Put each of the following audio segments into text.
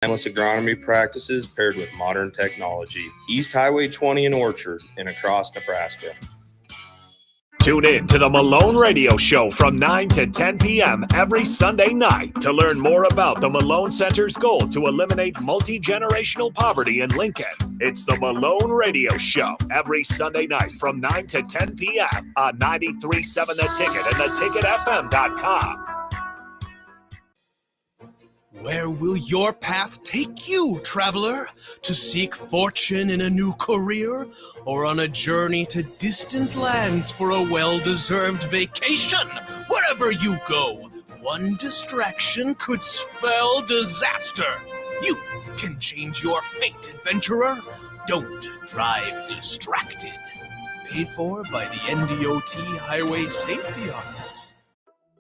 Timeless agronomy practices paired with modern technology. East Highway 20 in Orchard and across Nebraska. Tune in to the Malone Radio Show from 9 to 10 p.m. every Sunday night to learn more about the Malone Center's goal to eliminate multi-generational poverty in Lincoln. It's the Malone Radio Show every Sunday night from 9 to 10 p.m. on 93.7 The Ticket and theticketfm.com. Where will your path take you, traveler? To seek fortune in a new career? Or on a journey to distant lands for a well-deserved vacation? Wherever you go, one distraction could spell disaster. You can change your fate, adventurer. Don't drive distracted. Paid for by the NDOT Highway Safety Office.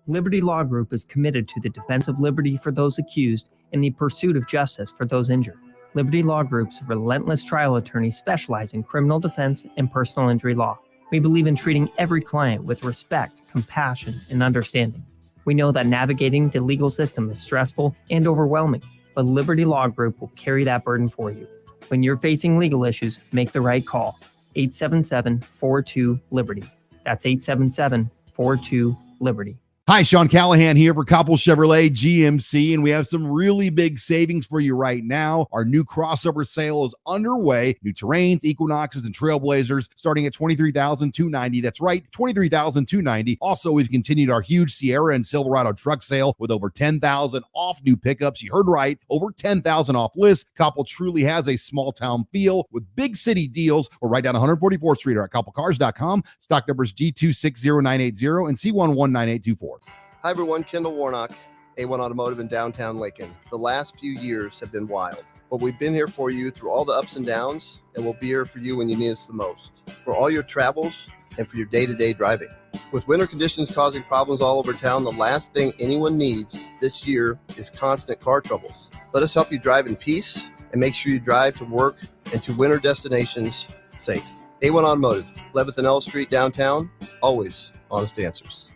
Liberty Law Group is committed to the defense of liberty for those accused and the pursuit of justice for those injured. Liberty Law Group's relentless trial attorneys specialize in criminal defense and personal injury law. We believe in treating every client with respect, compassion, and understanding. We know that navigating the legal system is stressful and overwhelming, but Liberty Law Group will carry that burden for you. When you're facing legal issues, make the right call. 877-42-LIBERTY. That's 877-42-LIBERTY. Hi, Sean Callahan here for Coppell Chevrolet GMC, and we have some really big savings for you right now. Our new crossover sale is underway. New Terrains, Equinoxes, and Trailblazers starting at $23,290. That's right, $23,290. Also, we've continued our huge Sierra and Silverado truck sale with over $10,000 off new pickups. You heard right, over $10,000 off list. Coppell truly has a small town feel with big city deals. We're right down 144th Street or at CoppellCars.com. Stock numbers G260980 and C119824. Hi everyone, Kendall Warnock, A1 Automotive in downtown Lincoln. The last few years have been wild, but we've been here for you through all the ups and downs, and we'll be here for you when you need us the most, for all your travels and for your day-to-day driving. With winter conditions causing problems all over town, the last thing anyone needs this year is constant car troubles. Let us help you drive in peace and make sure you drive to work and to winter destinations safe. A1 Automotive, 11th and L Street downtown, always honest answers.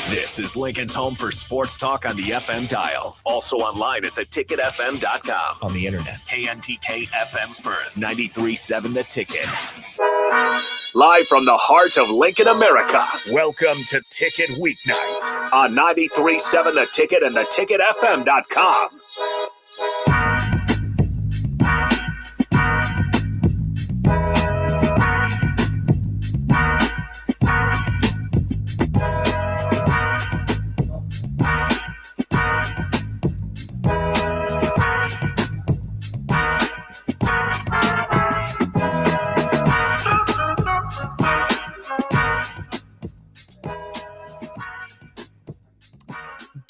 This is Lincoln's home for sports talk on the FM dial. Also online at theticketfm.com. On the internet. KNTK FM Firth, 93.7 The Ticket. Live from the heart of Lincoln, America. Welcome to Ticket Weeknights on 93.7 The Ticket and theticketfm.com.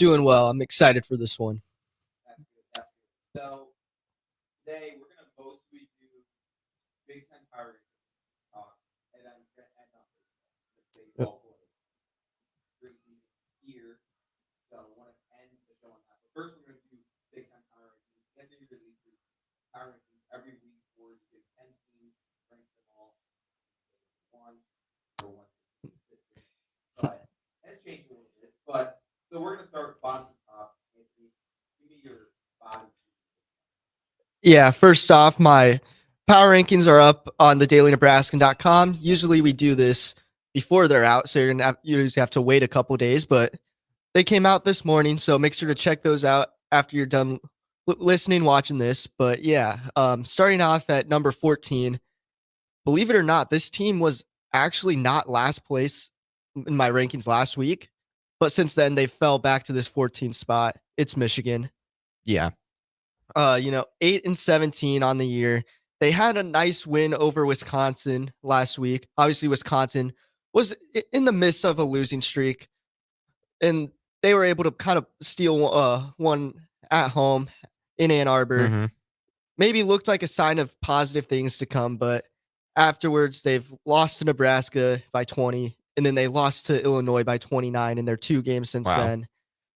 Doing well. I'm excited for this one. That's good. So today we're going to mostly do Big Ten Power talk, and then we're going to end up with the baseball here. So I want to end the show on that. But first, we're going to do Big Ten Power Rankings. Anthony releases Power Rankings every week for the Big Ten teams, ranks them all. But it's changed a little bit. But so we're going to start bottom to top. Anthony, give me your bottom. Yeah, first off, my power rankings are up on the dailynebraskan.com. Usually we do this before they're out, so you usually have to wait a couple days, but they came out this morning, so make sure to check those out after you're done listening, watching this. But yeah, starting off at number 14, believe it or not, this team was actually not last place in my rankings last week. But since then, they fell back to this 14th spot. It's Michigan. Yeah. 8-17 on the year. They had a nice win over Wisconsin last week. Obviously, Wisconsin was in the midst of a losing streak, and they were able to kind of steal one at home in Ann Arbor. Mm-hmm. Maybe looked like a sign of positive things to come, but afterwards, they've lost to Nebraska by 20. And then they lost to Illinois by 29 in their 2 games since then.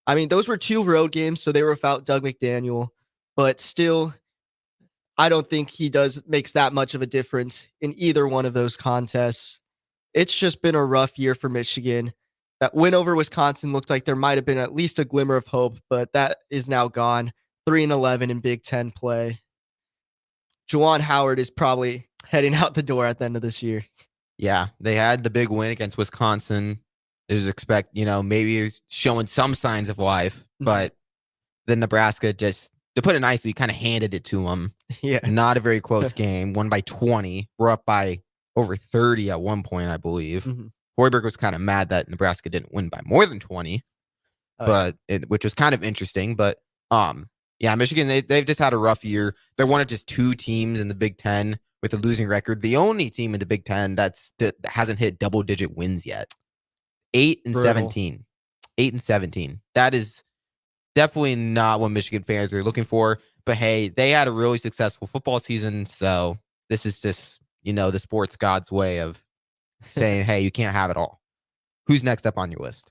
I mean, those were 2 road games, so they were without Doug McDaniel. But still, I don't think he makes that much of a difference in either one of those contests. It's just been a rough year for Michigan. That win over Wisconsin looked like there might have been at least a glimmer of hope, but that is now gone. 3-11 in Big Ten play. Juwan Howard is probably heading out the door at the end of this year. Yeah, they had the big win against Wisconsin. There's maybe he was showing some signs of life, but then Nebraska just, to put it nicely, kind of handed it to them. Yeah. Not a very close game. Won by 20. We're up by over 30 at one point, I believe. Hoiberg was kind of mad that Nebraska didn't win by more than 20, which was kind of interesting. But Michigan, they've just had a rough year. They're one of just 2 teams in the Big Ten with a losing record. The only team in the Big Ten that hasn't hit double-digit wins yet. 8-17. 8-17. That is definitely not what Michigan fans are looking for. But hey, they had a really successful football season, so this is just, the sports god's way of saying, hey, you can't have it all. Who's next up on your list?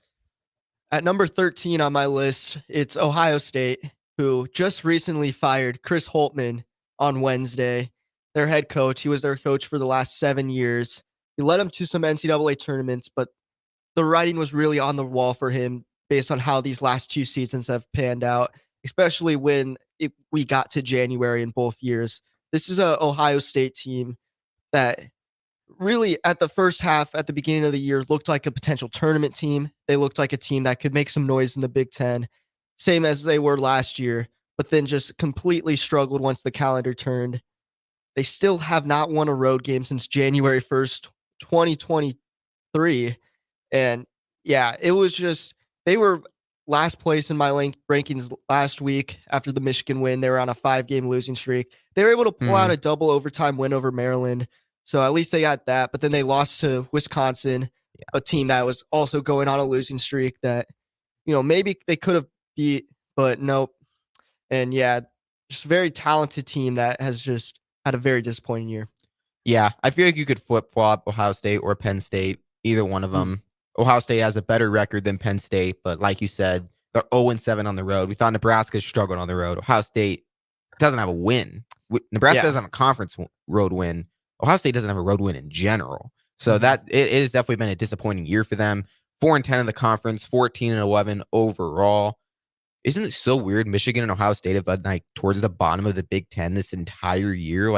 At number 13 on my list, it's Ohio State, who just recently fired Chris Holtmann on Wednesday, their head coach. He was their coach for the last 7 years. He led them to some NCAA tournaments, but the writing was really on the wall for him based on how these last 2 seasons have panned out, especially when we got to January in both years. This is a Ohio State team that really at the first half, at the beginning of the year, looked like a potential tournament team. They looked like a team that could make some noise in the Big Ten, same as they were last year, but then just completely struggled once the calendar turned. They still have not won a road game since January 1st, 2023. And yeah, it was just, they were last place in my rankings last week after the Michigan win. They were on a 5-game losing streak. They were able to pull out a double overtime win over Maryland. So at least they got that. But then they lost to Wisconsin, a team that was also going on a losing streak that, maybe they could have beat, but nope. And yeah, just a very talented team that has just had a very disappointing year. Yeah, I feel like you could flip-flop Ohio State or Penn State, either one of them. Ohio State has a better record than Penn State, but like you said, they're 0-7 on the road. We thought Nebraska struggled on the road. Ohio State doesn't have a win. Nebraska doesn't have a conference road win. Ohio State doesn't have a road win in general. So that it has definitely been a disappointing year for them. 4-10 in the conference, 14-11 overall. Isn't it so weird? Michigan and Ohio State have been towards the bottom of the Big Ten this entire year.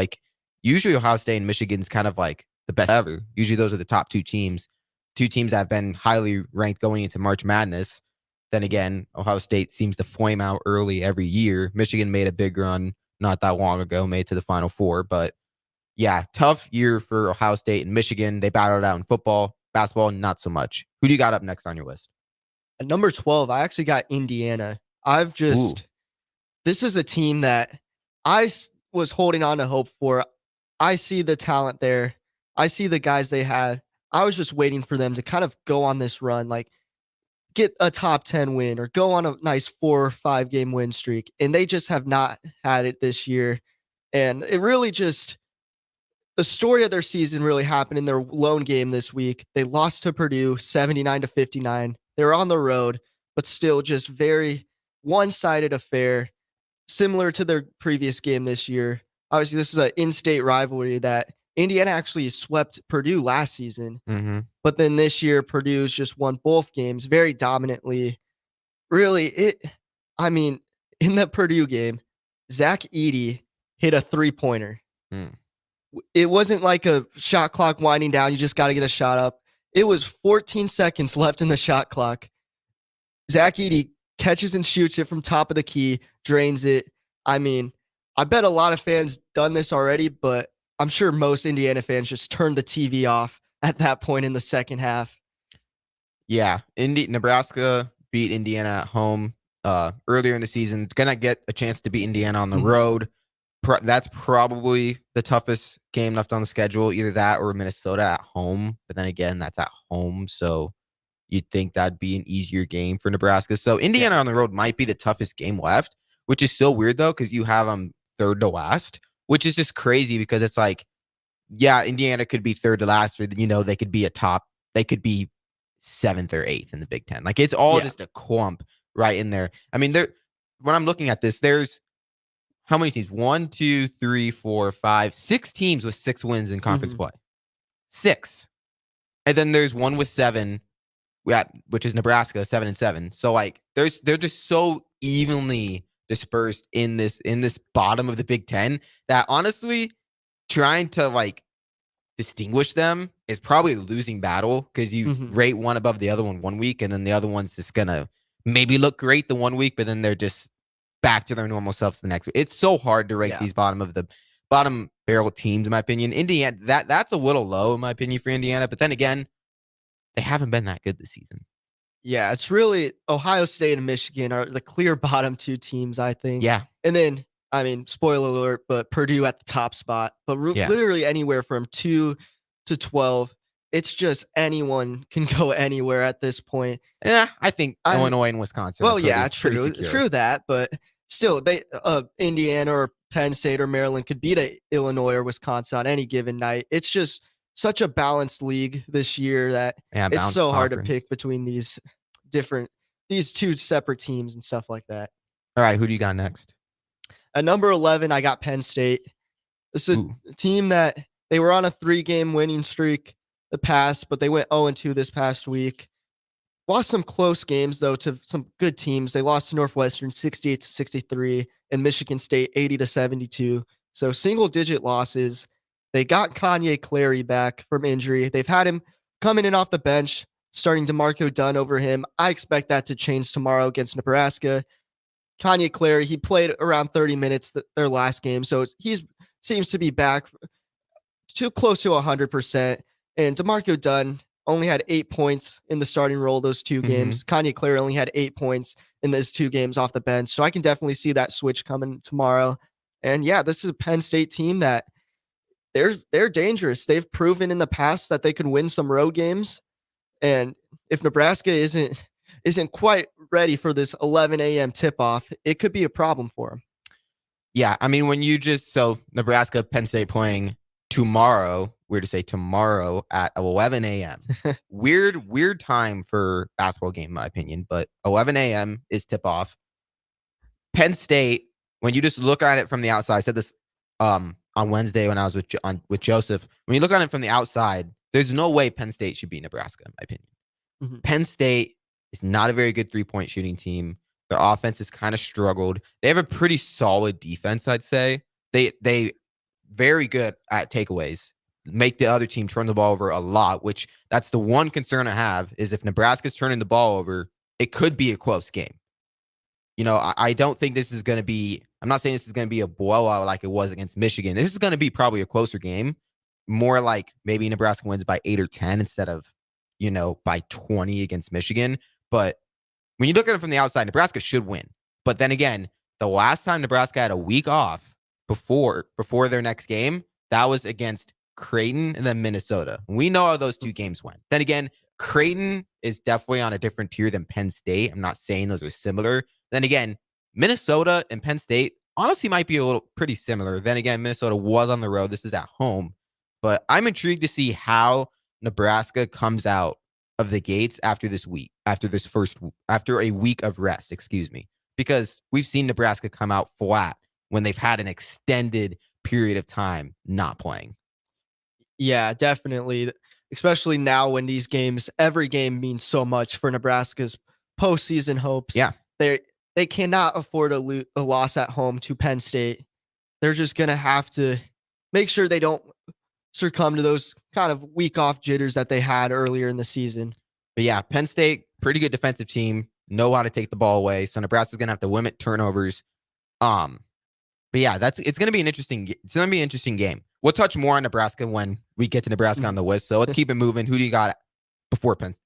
Usually Ohio State and Michigan's kind of the best ever. Usually those are the top 2 teams. 2 teams that have been highly ranked going into March Madness. Then again, Ohio State seems to flame out early every year. Michigan made a big run not that long ago, made it to the Final Four. But yeah, tough year for Ohio State and Michigan. They battled out in football, basketball, not so much. Who do you got up next on your list? At number 12, I actually got Indiana. This is a team that I was holding on to hope for. I see the talent there. I see the guys they had. I was just waiting for them to kind of go on this run, get a top 10 win or go on a nice 4 or 5 game win streak. And they just have not had it this year. And it really just, the story of their season really happened in their lone game this week. They lost to Purdue 79-59. They were on the road, but still just very one-sided affair, similar to their previous game this year. Obviously, this is an in-state rivalry that Indiana actually swept Purdue last season. But then this year, Purdue's just won both games very dominantly. Really, in the Purdue game, Zach Edey hit a 3-pointer. It wasn't like a shot clock winding down. You just got to get a shot up. It was 14 seconds left in the shot clock. Zach Edey catches and shoots it from top of the key, drains it. I bet a lot of fans done this already, but I'm sure most Indiana fans just turned the TV off at that point in the second half. Yeah, Nebraska beat Indiana at home earlier in the season. Gonna get a chance to beat Indiana on the road. That's probably the toughest game left on the schedule, either that or Minnesota at home. But then again, that's at home, so you'd think that'd be an easier game for Nebraska. So Indiana on the road might be the toughest game left, which is so weird, though, because you have them third to last, which is just crazy because it's Indiana could be third to last, or, they could be they could be 7th or 8th in the Big Ten. It's all just a clump right in there. When I'm looking at this, there's how many teams? 1, 2, 3, 4, 5, 6 teams with 6 wins in conference play. 6. And then there's one with 7, which is Nebraska, 7-7. So they're just so evenly dispersed in this bottom of the Big Ten that honestly trying to like distinguish them is probably a losing battle because you rate one above the other one week and then the other one's just gonna maybe look great the 1 week, but then they're just back to their normal selves the next week. It's so hard to rate these bottom barrel teams, in my opinion. Indiana, that's a little low in my opinion for Indiana, but then again, they haven't been that good this season. Yeah, it's really Ohio State and Michigan are the clear bottom two teams, I think. Yeah. And then, I mean, spoiler alert, but Purdue at the top spot. But literally anywhere from 2 to 12, it's just anyone can go anywhere at this point. Yeah, I think Illinois and Wisconsin. Well, yeah, true that. But still, they Indiana or Penn State or Maryland could beat Illinois or Wisconsin on any given night. It's just such a balanced league this year that it's so hard to pick between these two separate teams and stuff like that. All right, who do you got next? At number 11, I got Penn State. This is a team that they were on a 3-game winning streak the past, but they went 0-2 this past week. Lost some close games, though, to some good teams. They lost to Northwestern 68-63 and Michigan State 80-72. So single-digit losses. They got Kanye Clary back from injury. They've had him coming in off the bench, starting DeMarco Dunn over him. I expect that to change tomorrow against Nebraska. Kanye Clary, he played around 30 minutes their last game, so he seems to be back too close to 100%. And DeMarco Dunn only had 8 points in the starting role those 2 games. Kanye Clary only had 8 points in those 2 games off the bench, so I can definitely see that switch coming tomorrow. And yeah, this is a Penn State team that they're dangerous. They've proven in the past that they can win some road games, and if Nebraska isn't quite ready for this 11 a.m. tip-off, it could be a problem for them. Yeah, I mean, so Nebraska, Penn State playing tomorrow, weird to say tomorrow at 11 a.m. weird time for basketball game, in my opinion, but 11 a.m. is tip-off. Penn State, when you just look at it from the outside, I said this on Wednesday when I was with Joseph, when you look at it from the outside, there's no way Penn State should beat Nebraska, in my opinion. Penn State is not a very good three-point shooting team. Their offense has kind of struggled. They have a pretty solid defense, I'd say. They very good at takeaways, make the other team turn the ball over a lot, which that's the one concern I have is if Nebraska's turning the ball over, it could be a close game. You know, I don't think this is going to be, I'm not saying this is going to be a blowout like it was against Michigan. This is going to be probably a closer game, more like maybe Nebraska wins by 8 or 10 instead of, by 20 against Michigan. But when you look at it from the outside, Nebraska should win. But then again, the last time Nebraska had a week off before their next game, that was against Creighton and then Minnesota. We know how those 2 games went. Then again, Creighton is definitely on a different tier than Penn State. I'm not saying those are similar. Then again, Minnesota and Penn State honestly might be a little pretty similar. Then again, Minnesota was on the road. This is at home. But I'm intrigued to see how Nebraska comes out of the gates after a week of rest, because we've seen Nebraska come out flat when they've had an extended period of time not playing. Yeah, definitely. Especially now when these games, every game means so much for Nebraska's postseason hopes. Yeah. They cannot afford a loss at home to Penn State. They're just going to have to make sure they don't succumb to those kind of week off jitters that they had earlier in the season. But yeah, Penn State, pretty good defensive team, know how to take the ball away. So Nebraska's going to have to limit turnovers. But yeah, it's going to be an interesting game. We'll touch more on Nebraska when we get to Nebraska on the list. So let's keep it moving. Who do you got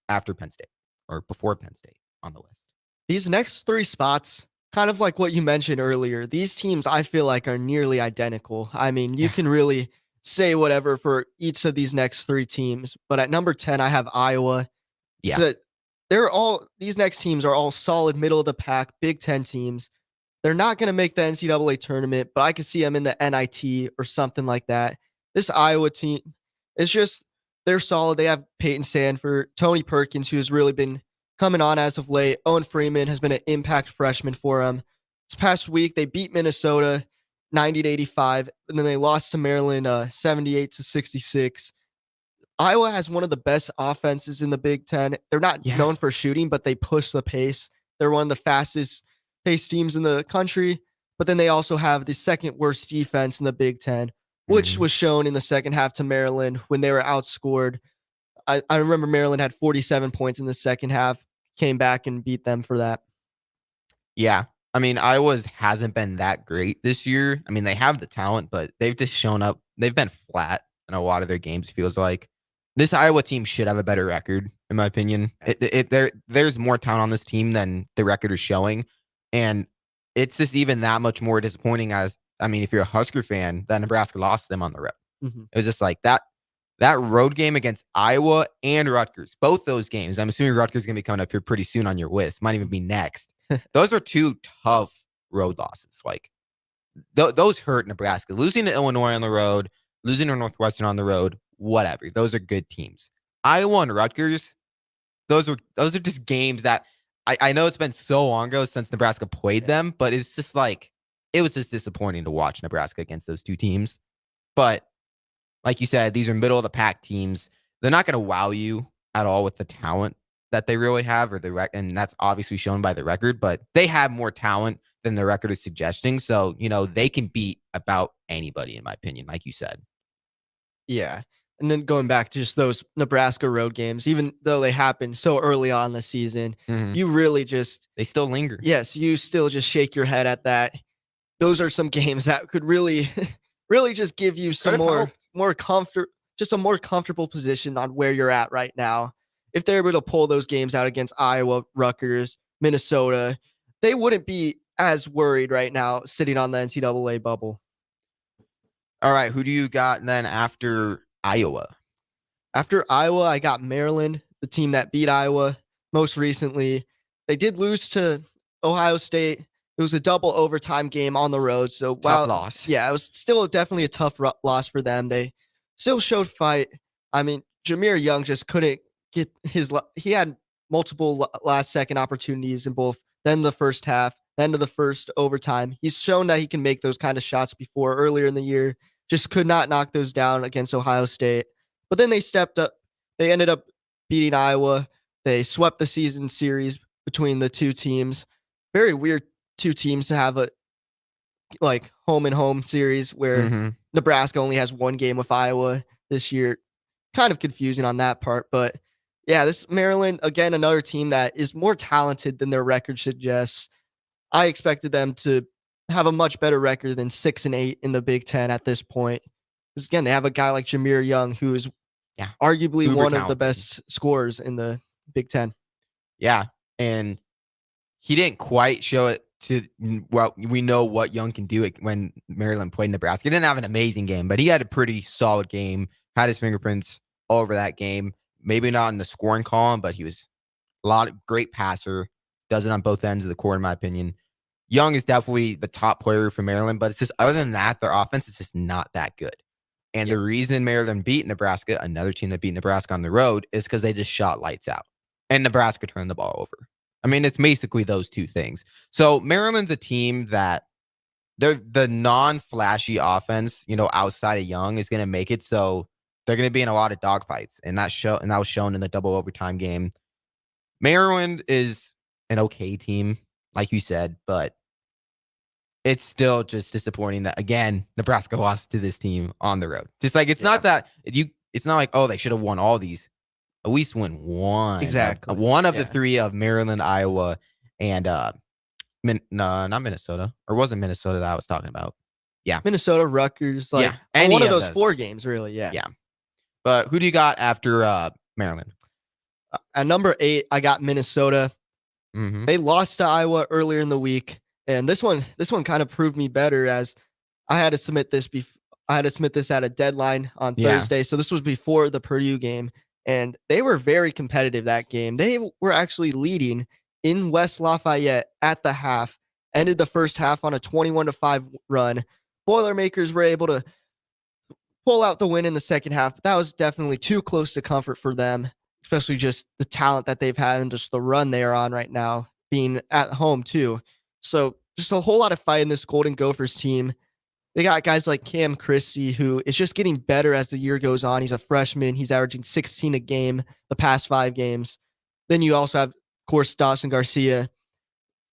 after Penn State or before Penn State on the list? These next 3 spots, kind of like what you mentioned earlier, these teams I feel like are nearly identical. I mean, you can really say whatever for each of these next 3 teams, but at number 10, I have Iowa. Yeah. So these next teams are all solid middle of the pack, Big Ten teams. They're not going to make the NCAA tournament, but I could see them in the NIT or something like that. This Iowa team is they're solid. They have Peyton Sandford, Tony Perkins, who has really been coming on as of late. Owen Freeman has been an impact freshman for them. This past week, they beat Minnesota 90-85, and then they lost to Maryland 78-66. Iowa has one of the best offenses in the Big Ten. They're not known for shooting, but they push the pace. They're one of the fastest pace teams in the country, but then they also have the second worst defense in the Big Ten, which was shown in the second half to Maryland when they were outscored. I remember Maryland had 47 points in the second half, came back and beat them for that. Yeah. I mean, Iowa's hasn't been that great this year. I mean, they have the talent, but they've just shown up. They've been flat in a lot of their games, feels like. This Iowa team should have a better record, in my opinion. There's more talent on this team than the record is showing. And it's just even that much more disappointing as, I mean, if you're a Husker fan, that Nebraska lost them on the road. Mm-hmm. It was just like that road game against Iowa and Rutgers, both those games. I'm assuming Rutgers is going to be coming up here pretty soon on your list. Might even be next. Those are two tough road losses. Like those hurt Nebraska. Losing to Illinois on the road, losing to Northwestern on the road, whatever. Those are good teams. Iowa and Rutgers, those are just games that I know it's been so long ago since Nebraska played them, but it's just like it was just disappointing to watch Nebraska against those two teams. But like you said, these are middle of the pack teams. They're not going to wow you at all with the talent that they really have, and that's obviously shown by the record, but they have more talent than the record is suggesting. So, they can beat about anybody, in my opinion, like you said. Yeah. And then going back to just those Nebraska road games, even though they happened so early on the season, you really they still linger. Yes, you still just shake your head at that. Those are some games that could really, really just give you some more comfort, just a more comfortable position on where you're at right now. If they're able to pull those games out against Iowa, Rutgers, Minnesota, they wouldn't be as worried right now sitting on the NCAA bubble. All right, who do you got then after Iowa? After Iowa, I got Maryland, the team that beat Iowa most recently. They did lose to Ohio State. It was a double overtime game on the road. So tough loss. Yeah, it was still definitely a tough loss for them. They still showed fight. I mean, Jameer Young just couldn't get he had multiple last second opportunities in both then the first half, then to the first overtime. He's shown that he can make those kind of shots before earlier in the year, just could not knock those down against Ohio State. But then they stepped up. They ended up beating Iowa. They swept the season series between the two teams. Very weird two teams to have a home and home series where Nebraska only has one game with Iowa this year. Kind of confusing on that part, but yeah, this Maryland, again, another team that is more talented than their record suggests. I expected them to have a much better record than 6-8 in the Big Ten at this point. Because again, they have a guy like Jameer Young, who is arguably one of the best scorers in the Big Ten. Yeah, and he didn't quite show it to, well, we know what Young can do when Maryland played Nebraska. He didn't have an amazing game, but he had a pretty solid game, had his fingerprints all over that game. Maybe not in the scoring column, but he was great passer, does it on both ends of the court, in my opinion. Young is definitely the top player for Maryland, but it's just, other than that, their offense is just not that good. And the reason Maryland beat Nebraska, another team that beat Nebraska on the road, is because they just shot lights out. And Nebraska turned the ball over. I mean, it's basically those two things. So Maryland's a team that the non-flashy offense, outside of Young, is going to make it so they're going to be in a lot of dogfights. And that was shown in the double overtime game. Maryland is an okay team, like you said, but it's still just disappointing that, again, Nebraska lost to this team on the road. Just like it's not that it's not like, oh, they should have won all these. At least win one. Exactly. One of the three of Maryland, Iowa, and not Minnesota. Or was it Minnesota that I was talking about? Yeah. Minnesota, Rutgers, any one of those 4 games, really. Yeah. Yeah. But who do you got after Maryland? At number 8, I got Minnesota. Mm-hmm. They lost to Iowa earlier in the week, and this one kind of proved me better, as I had to submit this at a deadline on Thursday. So this was before the Purdue game, and they were very competitive that game. They were actually leading in West Lafayette at the half. Ended the first half on a 21-5 run. Boilermakers were able to pull out the win in the second half. That was definitely too close to comfort for them, especially just the talent that they've had and just the run they are on right now, being at home too. So just a whole lot of fight in this Golden Gophers team. They got guys like Cam Christie, who is just getting better as the year goes on. He's a freshman. He's averaging 16 a game the past 5 games. Then you also have, of course, Dawson Garcia.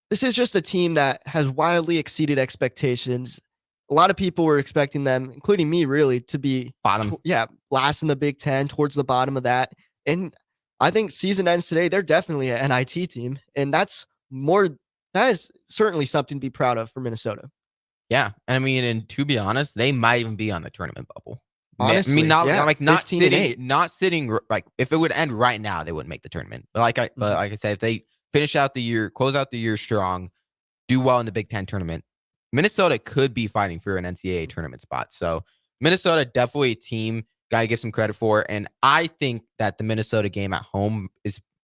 this is just a team that has wildly exceeded expectations. A lot of people were expecting them, including me, really, to be Bottom. last in the Big Ten, towards the bottom of that. And I think season ends today. They're definitely an NIT team, and that is certainly something to be proud of for Minnesota. Yeah, and I mean, and to be honest, they might even be on the tournament bubble. Honestly, I mean, not 15 and 8. not sitting like if it would end right now, they wouldn't make the tournament. But like I said, if they finish out the year, close out the year strong, do well in the Big Ten tournament, Minnesota could be fighting for an NCAA tournament spot. So Minnesota definitely a team got to give some credit for, and I think that the Minnesota game at home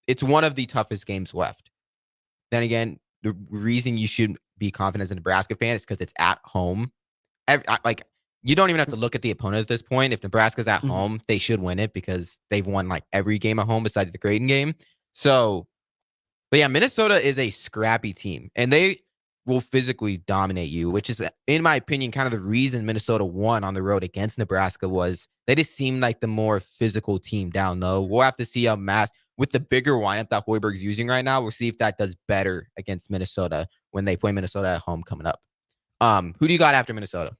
it's one of the toughest games left. Then again, the reason you should be confident as a Nebraska fan is because it's at home. You don't even have to look at the opponent at this point. If Nebraska's at home, they should win it because they've won like every game at home besides the Creighton game. So, but yeah, Minnesota is a scrappy team, and they will physically dominate you, which is, in my opinion, kind of the reason Minnesota won on the road against Nebraska was they just seemed like the more physical team down low. We'll have to see how with the bigger lineup that Hoiberg's using right now, we'll see if that does better against Minnesota when they play Minnesota at home coming up. Who do you got after Minnesota?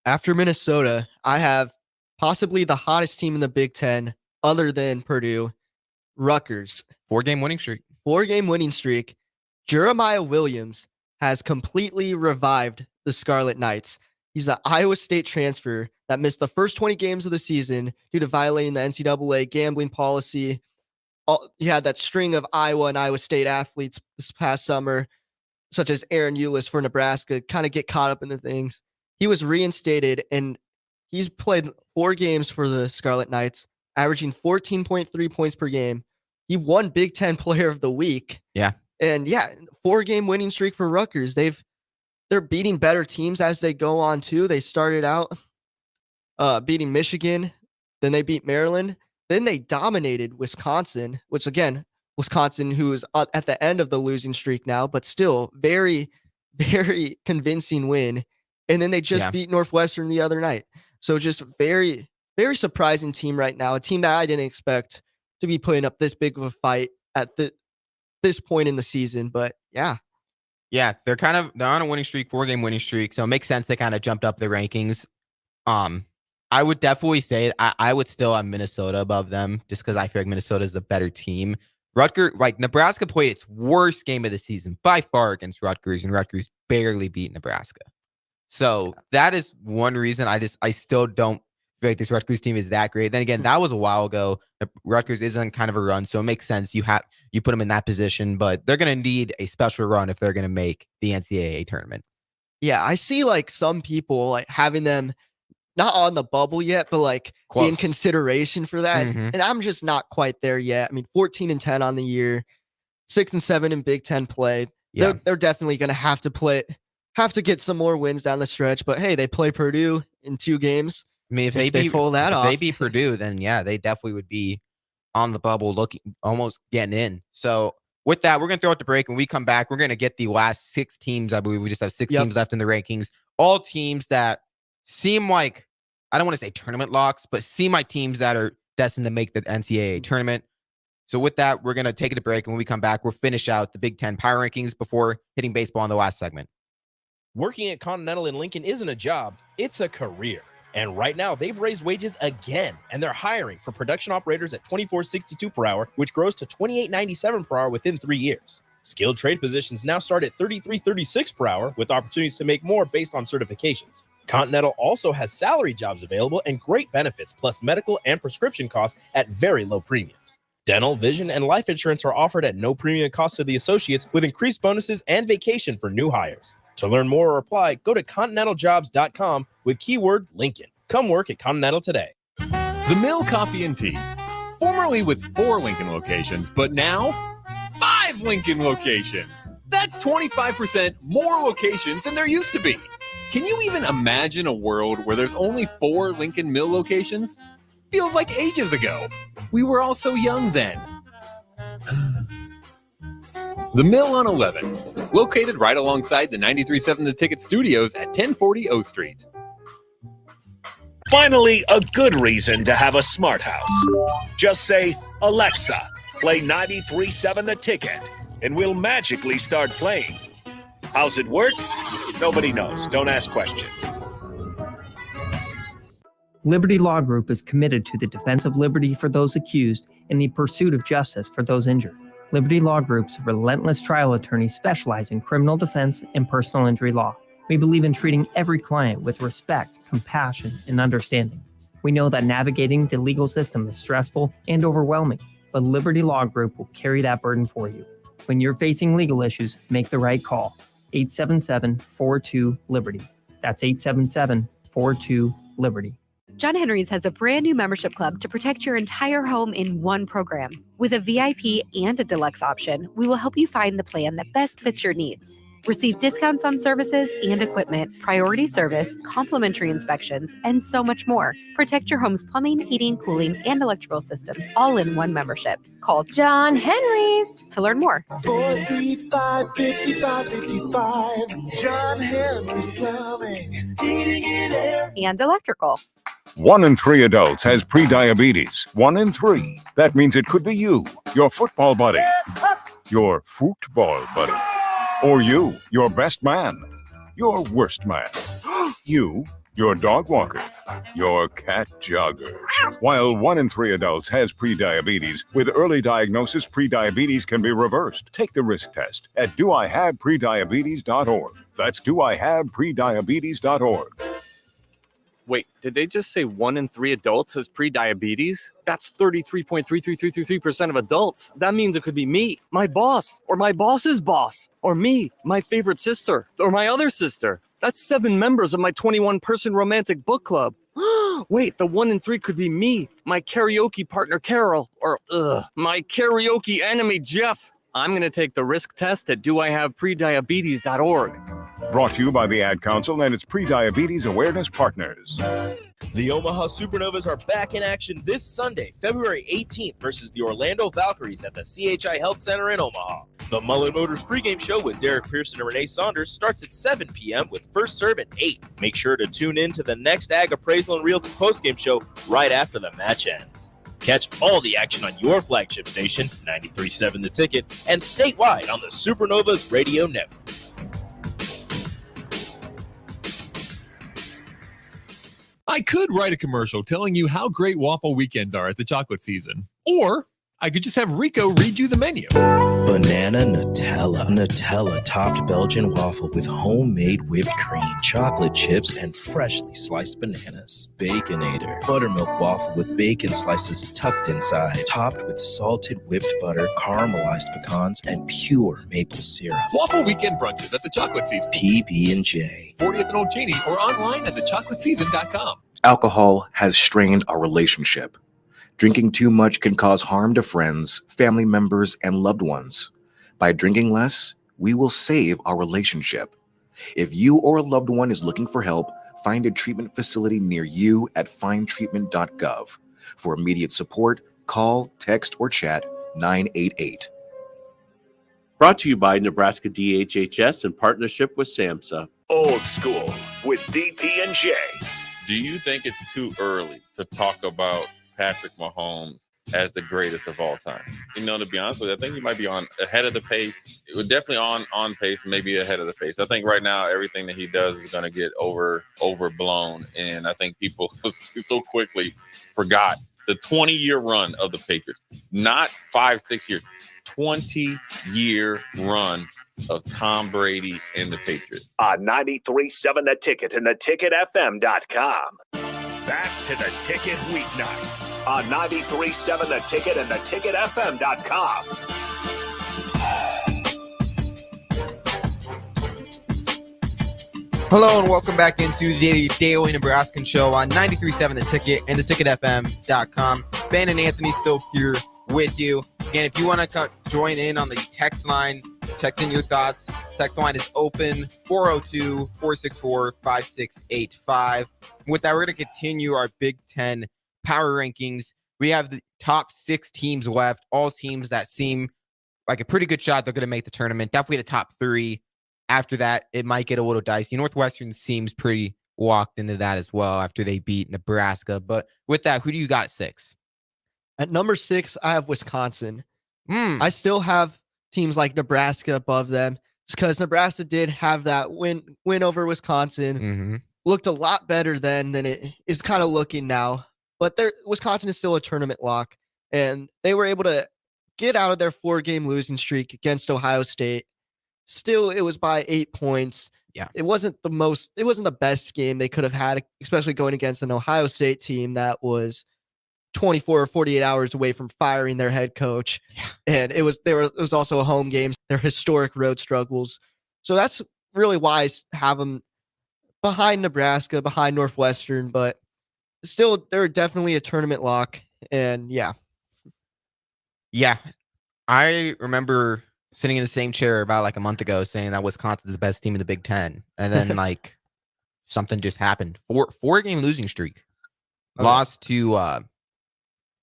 After Minnesota, I have possibly the hottest team in the Big Ten other than Purdue, Rutgers. 4-game winning streak. Jeremiah Williams has completely revived the Scarlet Knights. He's an Iowa State transfer that missed the first 20 games of the season due to violating the NCAA gambling policy. You had that string of Iowa and Iowa State athletes this past summer, such as Aaron Eulis for Nebraska, kind of get caught up in the things. He was reinstated, and he's played 4 games for the Scarlet Knights, averaging 14.3 points per game. He won Big Ten Player of the Week. Yeah. And 4-game winning streak for Rutgers. They're beating better teams as they go on too. They started out beating Michigan, then they beat Maryland, then they dominated Wisconsin, which again, Wisconsin, who is at the end of the losing streak now, but still very, very convincing win. And then they just beat Northwestern the other night. So just very, very surprising team right now. A team that I didn't expect to be putting up this big of a fight at this point in the season. But yeah, they're on a winning streak, 4-game winning streak. So it makes sense they kind of jumped up the rankings. I would definitely say I would still have Minnesota above them just because I feel like Minnesota is the better team. Rutgers, Nebraska played its worst game of the season by far against Rutgers, and Rutgers barely beat Nebraska. So that is one reason I still don't feel like this Rutgers team is that great. Then again, that was a while ago. Rutgers is on kind of a run, so it makes sense. You put them in that position, but they're going to need a special run if they're going to make the NCAA tournament. Yeah, I see some people having them not on the bubble yet, but in consideration for that. Mm-hmm. And I'm just not quite there yet. I mean, 14-10 on the year, 6-7 in Big Ten play. Yeah. They're definitely going to have to get some more wins down the stretch. But hey, they play Purdue in 2 games. I mean, if they pull that off, if they beat Purdue, then they definitely would be on the bubble, almost getting in. So with that, we're going to throw out the break. When we come back, we're going to get the last 6 teams. I believe we just have 6 teams left in the rankings. All teams that seem like, I don't want to say tournament locks, but seem like teams that are destined to make the NCAA tournament. So with that, we're going to take a break. And when we come back, we'll finish out the Big Ten power rankings before hitting baseball in the last segment. Working at Continental in Lincoln isn't a job, it's a career. And right now, they've raised wages again, and they're hiring for production operators at $24.62 per hour, which grows to $28.97 per hour within 3 years. Skilled trade positions now start at $33.36 per hour, with opportunities to make more based on certifications. Continental also has salary jobs available and great benefits, plus medical and prescription costs at very low premiums. Dental, vision, and life insurance are offered at no premium cost to the associates, with increased bonuses and vacation for new hires. To learn more or apply, go to continentaljobs.com with keyword Lincoln. Come work at Continental today. The Mill Coffee and Tea, formerly with 4 Lincoln locations, but now 5 Lincoln locations. That's 25% more locations than there used to be. Can you even imagine a world where there's only 4 Lincoln Mill locations? Feels like ages ago. We were all so young then. The Mill on 11, located right alongside the 93.7 The Ticket Studios at 1040 O Street. Finally, a good reason to have a smart house. Just say, Alexa, play 93.7 The Ticket. and we'll magically start playing. How's it work? Nobody knows. Don't ask questions. Liberty Law Group is committed to the defense of liberty for those accused and the pursuit of justice for those injured. Liberty Law Group's relentless trial attorneys specialize in criminal defense and personal injury law. We believe in treating every client with respect, compassion, and understanding. We know that navigating the legal system is stressful and overwhelming, but Liberty Law Group will carry that burden for you. When you're facing legal issues, make the right call. 877-42-LIBERTY. That's 877-42-LIBERTY. John Henry's has a brand new membership club to protect your entire home in one program. With a VIP and a deluxe option, we will help you find the plan that best fits your needs. Receive discounts on services and equipment, priority service, complimentary inspections, and so much more. Protect your home's plumbing, heating, cooling, and electrical systems all in one membership. Call John Henry's to learn more. 435-5555. John Henry's Plumbing, Heating and Air. And electrical. 1 in 3 adults has prediabetes. 1 in 3. That means it could be you, your football buddy, your football buddy, or you, your best man, your worst man, you, your dog walker, your cat jogger. While 1 in 3 adults has prediabetes, with early diagnosis, prediabetes can be reversed. Take the risk test at doihaveprediabetes.org. That's doihaveprediabetes.org. Wait, did they just say 1 in 3 adults has prediabetes? That's 33.33333% of adults. That means it could be me, my boss, or my boss's boss, or me, my favorite sister, or my other sister. That's 7 members of my 21-person romantic book club. Wait, the 1 in 3 could be me, my karaoke partner Carol, or my karaoke enemy Jeff. I'm going to take the risk test at doihaveprediabetes.org. Brought to you by the Ad Council and its Prediabetes Awareness Partners. The Omaha Supernovas are back in action this Sunday, February 18th versus the Orlando Valkyries at the CHI Health Center in Omaha. The Mullen Motors pregame show with Derek Pearson and Renee Saunders starts at 7 p.m. with first serve at 8. Make sure to tune in to the next Ag Appraisal and Realty postgame show right after the match ends. Catch all the action on your flagship station, 93.7 The Ticket, and statewide on the Supernovas Radio Network. I could write a commercial telling you how great waffle weekends are at the chocolate season. Or I could just have Rico read you the menu. Banana Nutella topped Belgian waffle with homemade whipped cream, chocolate chips, and freshly sliced bananas. Baconator, buttermilk waffle with bacon slices tucked inside, topped with salted whipped butter, caramelized pecans, and pure maple syrup. Waffle weekend brunches at the chocolate season. PB&J. 40th and Old Cheney or online at thechocolateseason.com. Alcohol has strained our relationship. Drinking too much can cause harm to friends, family members, and loved ones. By drinking less, we will save our relationship. If you or a loved one is looking for help, find a treatment facility near you at findtreatment.gov. For immediate support, call, text, or chat 988. Brought to you by Nebraska DHHS in partnership with SAMHSA. Old School with DP&J. Do you think it's too early to talk about Patrick Mahomes as the greatest of all time? You know, to be honest with you, I think he might be on ahead of the pace. It was definitely on pace, maybe ahead of the pace. I think right now everything that he does is going to get overblown, and I think people so quickly forgot the 20-year run of the Patriots. Not 5-6 years, 20-year run of Tom Brady and the Patriots. On 93.7 The Ticket and theticketfm.com. Back to The Ticket weeknights on 93.7 The Ticket and theticketfm.com. Hello and welcome back into the Daily Nebraskan show on 93.7 The Ticket and theticketfm.com. Ben and Anthony still here with you. Again, if you want to join in on the text line, text in your thoughts. Text line is open, 402-464-5685. With that, we're going to continue our Big Ten power rankings. We have the top 6 teams left, all teams that seem like a pretty good shot they're going to make the tournament. Definitely the top 3. After that, it might get a little dicey. Northwestern seems pretty walked into that as well after they beat Nebraska. But with that, who do you got at 6? At number 6, I have Wisconsin. I still have teams like Nebraska above them, just because Nebraska did have that win over Wisconsin. Looked a lot better then than it is kind of looking now. But Wisconsin is still a tournament lock, and they were able to get out of their 4-game losing streak against Ohio State. Still, it was by 8 points. Yeah. It wasn't the best game they could have had, especially going against an Ohio State team that was 24 or 48 hours away from firing their head coach. Yeah. And it was also a home game, their historic road struggles. So that's really why I have them behind Nebraska, behind Northwestern, but still, they're definitely a tournament lock. And yeah. Yeah. I remember sitting in the same chair about like a month ago saying that Wisconsin's the best team in the Big Ten. And then like something just happened. 4-game losing streak. Lost to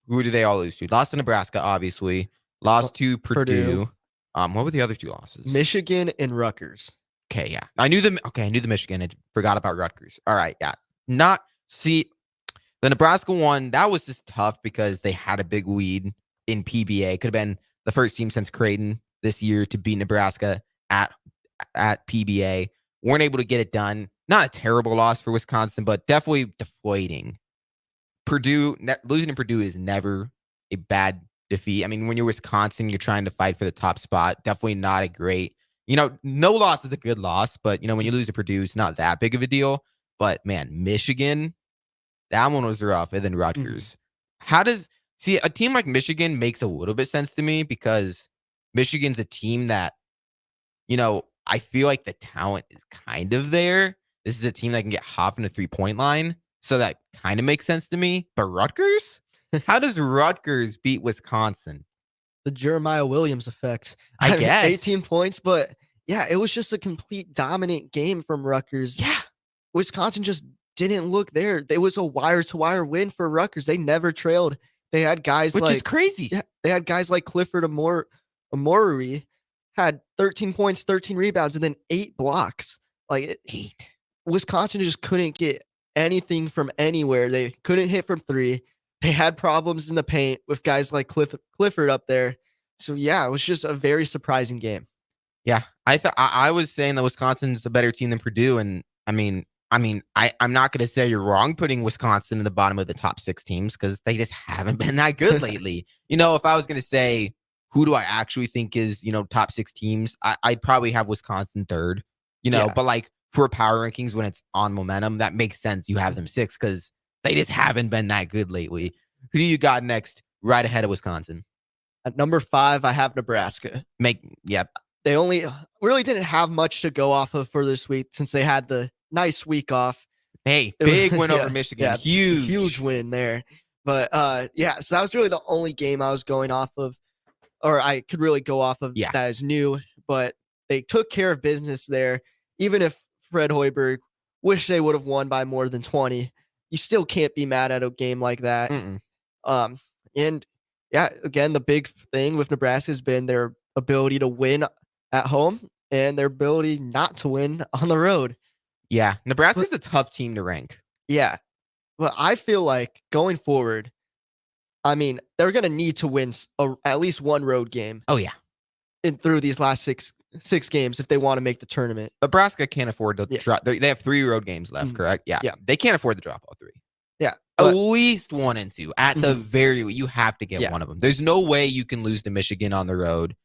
who did they all lose to? Lost to Nebraska, obviously. Lost to Purdue. What were the other 2 losses? Michigan and Rutgers. Okay, yeah. I knew the Michigan and forgot about Rutgers. All right, yeah. The Nebraska one, that was just tough because they had a big lead in PBA. Could have been the first team since Creighton this year to beat Nebraska at PBA. Weren't able to get it done. Not a terrible loss for Wisconsin, but definitely deflating. Losing to Purdue is never a bad defeat. I mean, when you're Wisconsin, you're trying to fight for the top spot. Definitely not a great, no loss is a good loss, but when you lose to Purdue, it's not that big of a deal. But man, Michigan, that one was rough. And then Rutgers. A team like Michigan makes a little bit sense to me because Michigan's a team that, I feel like the talent is kind of there. This is a team that can get hot from the 3-point line. So that kind of makes sense to me. But Rutgers? How does Rutgers beat Wisconsin? The Jeremiah Williams effect. I guess. 18 points, but yeah, it was just a complete dominant game from Rutgers. Yeah. Wisconsin just didn't look there. It was a wire-to-wire win for Rutgers. They never trailed. They had guys Which is crazy. Yeah, they had guys like Clifford Amory had 13 points, 13 rebounds, and then 8 blocks. Like 8. Wisconsin just couldn't get anything from anywhere. They couldn't hit from 3. They had problems in the paint with guys like Clifford up there. So yeah, it was just a very surprising game. Yeah, I was saying that Wisconsin's a better team than Purdue, and I'm not going to say you're wrong putting Wisconsin in the bottom of the top 6 teams because they just haven't been that good lately. If I was going to say who do I actually think is top 6 teams, I'd probably have Wisconsin 3rd. But like for power rankings when it's on momentum, that makes sense. You have them 6 because they just haven't been that good lately. Who do you got next, right ahead of Wisconsin? At number 5, I have Nebraska. They only really didn't have much to go off of for this week since they had the nice week off. Hey, big win over Michigan. Yeah, huge win there. But so that was really the only game I was going off of, or I could really go off of that is new. But they took care of business there. Even if Fred Hoiberg wish they would have won by more than 20, you still can't be mad at a game like that. And yeah, again, the big thing with Nebraska has been their ability to win at home and their ability not to win on the road. Yeah, Nebraska's a tough team to rank. Yeah, but I feel like going forward, they're going to need to win at least one road game. Oh yeah, through these last six games if they want to make the tournament. Nebraska can't afford to drop. They have 3 road games left, correct? Yeah, they can't afford to drop all 3. Yeah, at least 1 and 2 at the very least. You have to get one of them. There's no way you can lose to Michigan on the road.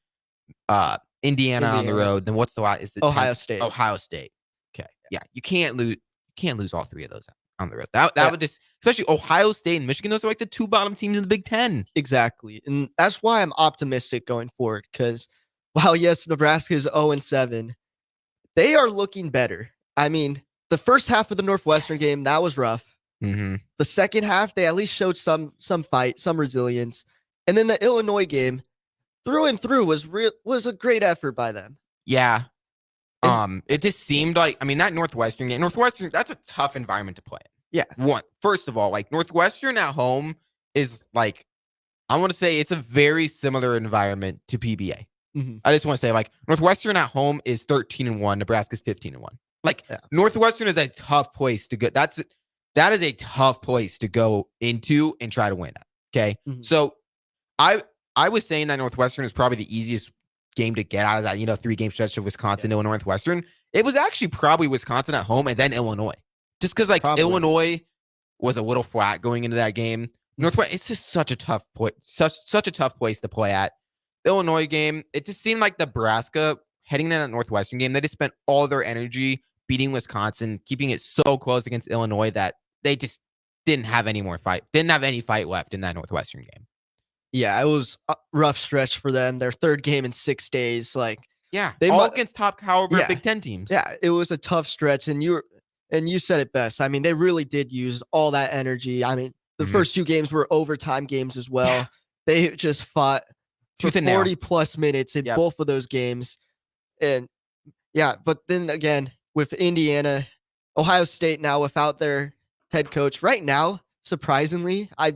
Indiana on the road. Then what's the is it Ohio State? Ohio State. Okay. Yeah. You can't lose all 3 of those on the road. That would just, especially Ohio State and Michigan, those are like the 2 bottom teams in the Big Ten. Exactly. And that's why I'm optimistic going forward. Because while yes, Nebraska is 0-7, they are looking better. The first half of the Northwestern game, that was rough. Mm-hmm. The second half, they at least showed some fight, some resilience. And then the Illinois game, through and through, was a great effort by them. Yeah. It just seemed like, that Northwestern game, that's a tough environment to play in. Yeah. First of all, like Northwestern at home is like, I want to say it's a very similar environment to PBA. Mm-hmm. I just want to say like Northwestern at home is 13-1. Nebraska's 15-1. Like Northwestern is a tough place to go. That is a tough place to go into and try to win at. Okay. Mm-hmm. So I was saying that Northwestern is probably the easiest game to get out of that, 3-game stretch of Wisconsin, Illinois, Northwestern. It was actually probably Wisconsin at home and then Illinois. Just because Illinois was a little flat going into that game. Northwest, it's just such a tough such a tough place to play at. Illinois game, it just seemed like Nebraska heading in that Northwestern game, they just spent all their energy beating Wisconsin, keeping it so close against Illinois that they just didn't have any fight left in that Northwestern game. Yeah, it was a rough stretch for them. Their third game in 6 days. All against top caliber Big Ten teams. Yeah, it was a tough stretch, and you said it best. I mean, they really did use all that energy. I mean, the first 2 games were overtime games as well. Yeah. They just fought for 40 plus minutes in both of those games. And but then again, with Indiana, Ohio State now without their head coach right now, surprisingly, I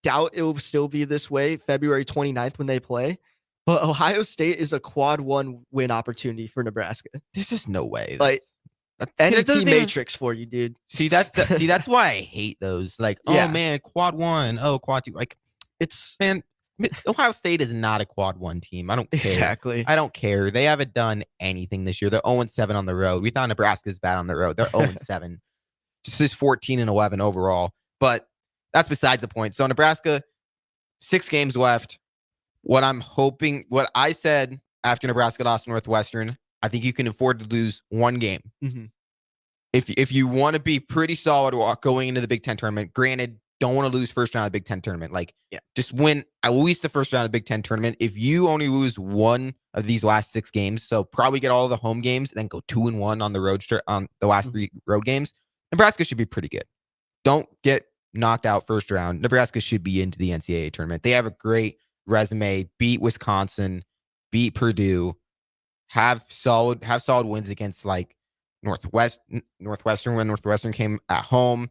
doubt it will still be this way February 29th when they play. But Ohio State is a quad 1 win opportunity for Nebraska. There's just no way. NET matrix for you, dude. See that's why I hate those. Oh man, quad 1, quad 2. Ohio State is not a quad 1 team. I don't care. Exactly. I don't care. They haven't done anything this year. They're 0-7 on the road. We thought Nebraska's bad on the road. They're 0-7. Just this 14-11 overall. But that's besides the point. So Nebraska, 6 games left. What I said after Nebraska lost to Northwestern, I think you can afford to lose 1 game. Mm-hmm. If you want to be pretty solid going into the Big Ten tournament, granted, don't want to lose first round of the Big Ten tournament. Just win at least the first round of the Big Ten tournament. If you only lose 1 of these last 6 games, so probably get all the home games, then go 2-1 on the road on the last 3 road games, Nebraska should be pretty good. Don't get knocked out first round. Nebraska should be into the NCAA tournament. They have a great resume. Beat Wisconsin, beat Purdue, have solid wins against Northwestern when Northwestern came at home.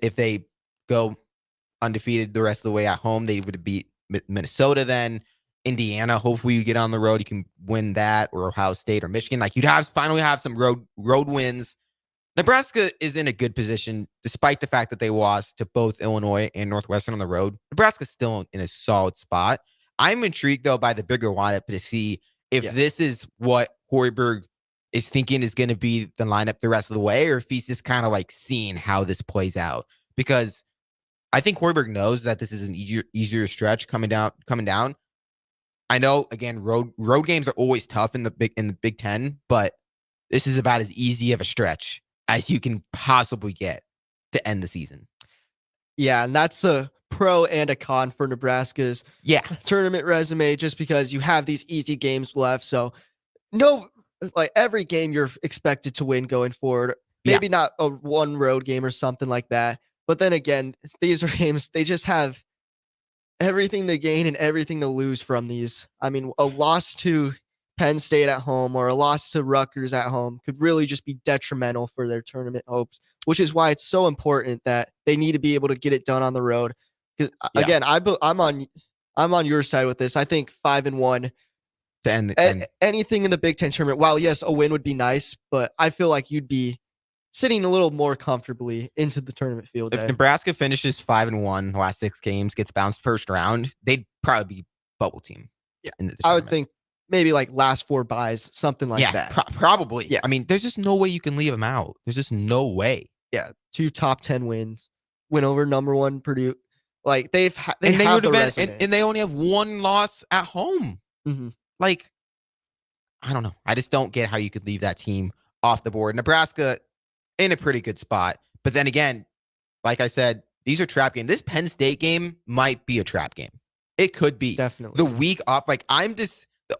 If they go undefeated the rest of the way at home, they would beat Minnesota then. Indiana, hopefully you get on the road, you can win that, or Ohio State or Michigan. You'd finally have some road wins. Nebraska is in a good position, despite the fact that they lost to both Illinois and Northwestern on the road. Nebraska's still in a solid spot. I'm intrigued, though, by the bigger lineup to see if this is what Hoiberg is thinking is going to be the lineup the rest of the way, or if he's just kind of seeing how this plays out. Because I think Hoiberg knows that this is an easier stretch coming down. I know, again, road games are always tough in the Big Ten, but this is about as easy of a stretch as you can possibly get to end the season. Yeah, and that's a pro and a con for Nebraska's tournament resume, just because you have these easy games left. So every game you're expected to win going forward. Maybe not a 1 road game or something like that. But then again, these are games, they just have everything to gain and everything to lose from these. I mean, a loss to Penn State at home or a loss to Rutgers at home could really just be detrimental for their tournament hopes, which is why it's so important that they need to be able to get it done on the road. Because again, I'm on your side with this. I think 5-1. Anything in the Big Ten tournament, while yes, a win would be nice, but I feel like you'd be sitting a little more comfortably into the tournament field. If Nebraska finishes 5-1 the last 6 games, gets bounced first round, they'd probably be bubble team. Yeah, I would think maybe last 4 buys, something like that. Probably. Yeah. I mean, there's just no way you can leave them out. There's just no way. Yeah, 2 top 10 wins, win over number 1 Purdue. They have the resume. And they only have 1 loss at home. Mm-hmm. I don't know. I just don't get how you could leave that team off the board. Nebraska in a pretty good spot. But then again, like I said, these are trap games. This Penn State game might be a trap game. It could be. Definitely. The week off, the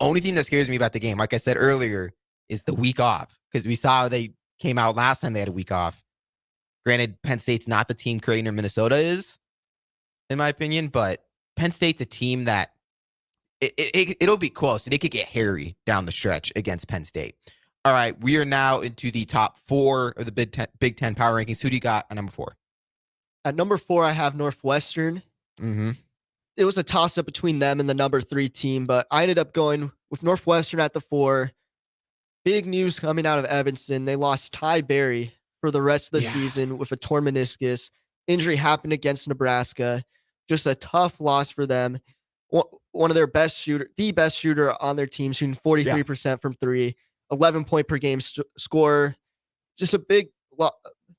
only thing that scares me about the game, like I said earlier, is the week off. Because we saw how they came out last time they had a week off. Granted, Penn State's not the team Creighton or Minnesota is, in my opinion, but Penn State's a team that it'll be close, and it could get hairy down the stretch against Penn State. All right, we are now into the top 4 of the Big Ten power rankings. Who do you got at number 4? At number 4, I have Northwestern. Mm-hmm. It was a toss-up between them and the number 3 team, but I ended up going with Northwestern at the 4. Big news coming out of Evanston. They lost Ty Berry for the rest of the season with a torn meniscus. Injury happened against Nebraska. Just a tough loss for them. one of their the best shooter on their team, shooting 43% from three, 11 point per game score. Just a big,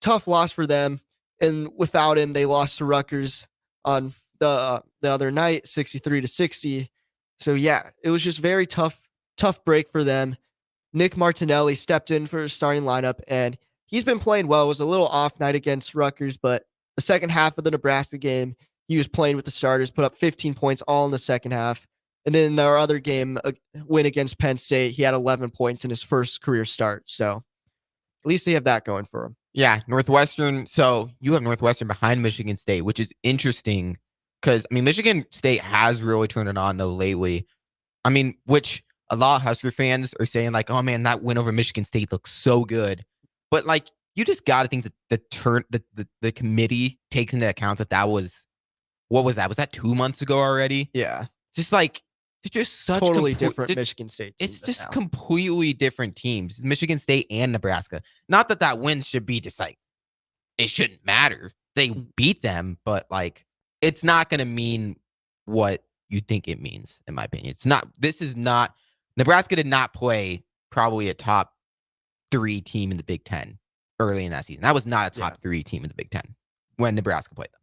tough loss for them. And without him, they lost to Rutgers on the other night, 63-60. So yeah, it was just very tough break for them. Nick Martinelli stepped in for a starting lineup, and he's been playing well. It was a little off night against Rutgers, but the second half of the Nebraska game, he was playing with the starters, put up 15 points all in the second half. And then our other game, a win against Penn State, he had 11 points in his first career start. So at least they have that going for him. Yeah, Northwestern. So you have Northwestern behind Michigan State, which is interesting because, I mean, Michigan State has really turned it on, though, lately. I mean, which a lot of Husker fans are saying, like, oh, man, that win over Michigan State looks so good. But, like, you just got to think that the committee takes into account that was, what was that? Was that 2 months ago already? Yeah. Just like, they're just such totally different Michigan State teams. It's just completely different teams, Michigan State and Nebraska. Not that win should be just like, it shouldn't matter. They beat them, but like, it's not going to mean what you think it means, in my opinion. Nebraska did not play probably a top 3 team in the Big Ten early in that season. That was not a top 3 team in the Big Ten when Nebraska played them.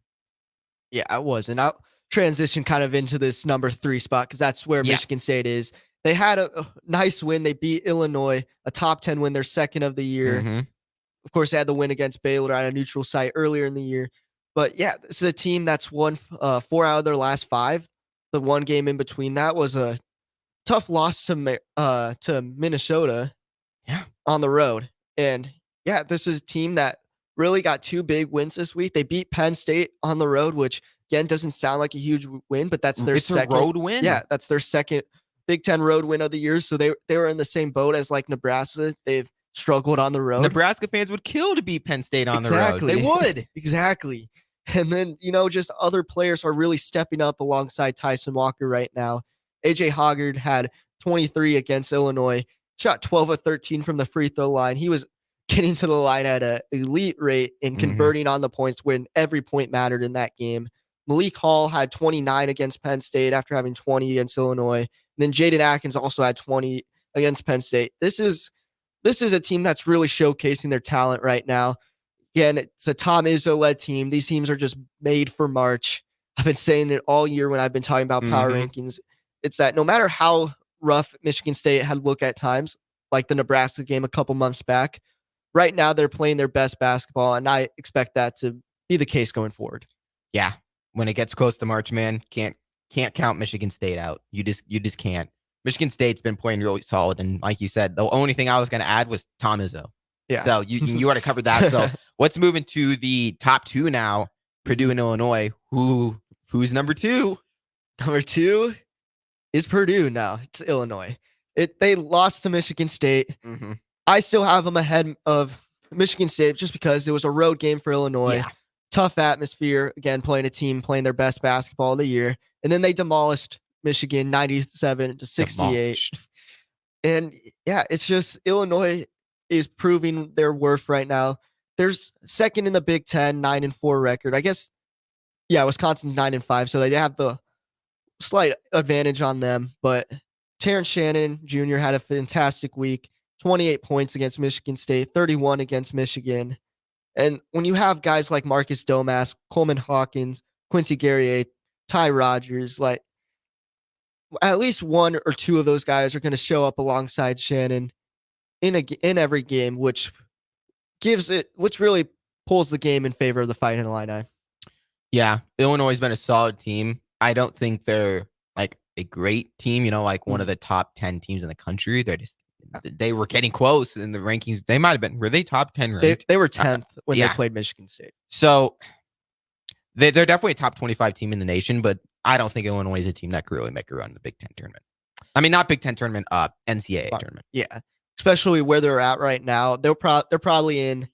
Yeah, it was. And I'll transition kind of into this number 3 spot because that's where Michigan State is. They had a nice win. They beat Illinois, a top 10 win, their second of the year. Mm-hmm. Of course, they had the win against Baylor on a neutral site earlier in the year. But yeah, this is a team that's won 4 out of their last 5. The one game in between that was a tough loss to Minnesota on the road. And yeah, this is a team that really got 2 big wins this week. They beat Penn State on the road, which again doesn't sound like a huge win, but that's their second road win. Yeah, that's their second Big Ten road win of the year. So they were in the same boat as like Nebraska. They've struggled on the road. Nebraska fans would kill to beat Penn State on the road. They would. Exactly. And then, just other players are really stepping up alongside Tyson Walker right now. AJ Hoggard had 23 against Illinois, shot 12 of 13 from the free throw line. He was getting to the line at an elite rate and converting on the points when every point mattered in that game. Malik Hall had 29 against Penn State after having 20 against Illinois. And then Jaden Atkins also had 20 against Penn State. This is a team that's really showcasing their talent right now. Again, it's a Tom Izzo-led team. These teams are just made for March. I've been saying it all year when I've been talking about power rankings. It's that no matter how rough Michigan State had looked at times, like the Nebraska game a couple months back, right now they're playing their best basketball, and I expect that to be the case going forward. Yeah. When it gets close to March, man, can't count Michigan State out. You just can't. Michigan State's been playing really solid, and like you said, the only thing I was going to add was Tom Izzo. Yeah. So you already covered that. So let's move into the top 2 now. Purdue and Illinois. Who's number 2? Number 2 is Purdue now. It's Illinois. They lost to Michigan State. Mm-hmm. I still have them ahead of Michigan State just because it was a road game for Illinois. Yeah. Tough atmosphere. Again, playing a team playing their best basketball of the year. And then they demolished Michigan 97-68. And yeah, it's just Illinois is proving their worth right now. There's second in the Big Ten, 9-4 record. I guess, yeah, Wisconsin's 9-5, so they have the slight advantage on them. But Terrence Shannon Jr. had a fantastic week, 28 points against Michigan State, 31 against Michigan. And when you have guys like Marcus Domask, Coleman Hawkins, Quincy Guerrier, Ty Rogers, like at least 1 or 2 of those guys are going to show up alongside Shannon in every game, which really pulls the game in favor of the Fighting Illini. Yeah, Illinois has been a solid team. I don't think they're like a great team, like one of the top 10 teams in the country. They were getting close in the rankings. They might have been. Were they top 10 ranked? They were 10th when they played Michigan State. So they're definitely a top 25 team in the nation, but I don't think Illinois is a team that could really make a run in the Big Ten tournament. I mean, not Big Ten tournament, NCAA tournament. Yeah, especially where they're at right now. They're probably in